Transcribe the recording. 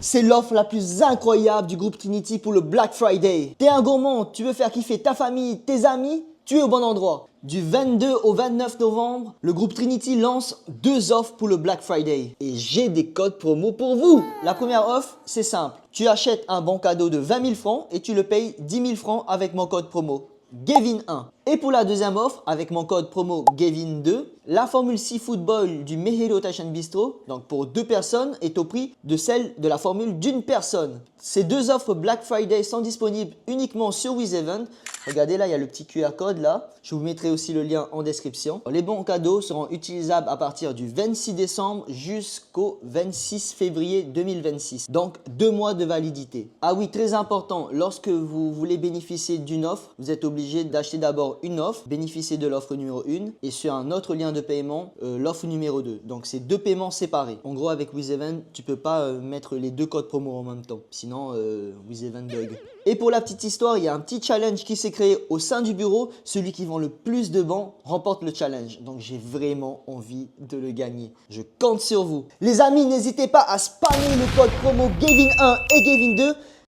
C'est l'offre la plus incroyable du groupe Trinity pour le Black Friday. T'es un gourmand, tu veux faire kiffer ta famille, tes amis? Tu es au bon endroit. Du 22 au 29 novembre, le groupe Trinity lance 2 offres pour le Black Friday. Et j'ai des codes promo pour vous. La première offre, c'est simple. Tu achètes un bon cadeau de 20 000 francs et tu le payes 10 000 francs avec mon code promo Gavin1. Et pour la deuxième offre, avec mon code promo Gavin2, la formule Seafood Boil du Mejiro Taishan Bistro, donc pour 2 personnes, est au prix de celle de la formule d'une personne. Ces 2 offres Black Friday sont disponibles uniquement sur WizEvent. Regardez là, il y a le petit QR code là. Je vous mettrai aussi le lien en description. Les bons cadeaux seront utilisables à partir du 26 décembre jusqu'au 26 février 2026. Donc 2 mois de validité. Ah oui, très important, lorsque vous voulez bénéficier d'une offre, vous êtes obligé d'acheter d'abord une offre, bénéficier de l'offre numéro 1 et sur un autre lien de paiement, l'offre numéro 2. Donc c'est 2 paiements séparés. En gros, avec WizEvent, tu peux pas mettre les 2 codes promo en même temps. Sinon, WizEvent bug. Et pour la petite histoire, il y a un petit challenge qui s'est créé au sein du bureau. Celui qui vend le plus de bancs remporte le challenge. Donc j'ai vraiment envie de le gagner. Je compte sur vous. Les amis, n'hésitez pas à spammer le code promo Gavin1 et Gavin2.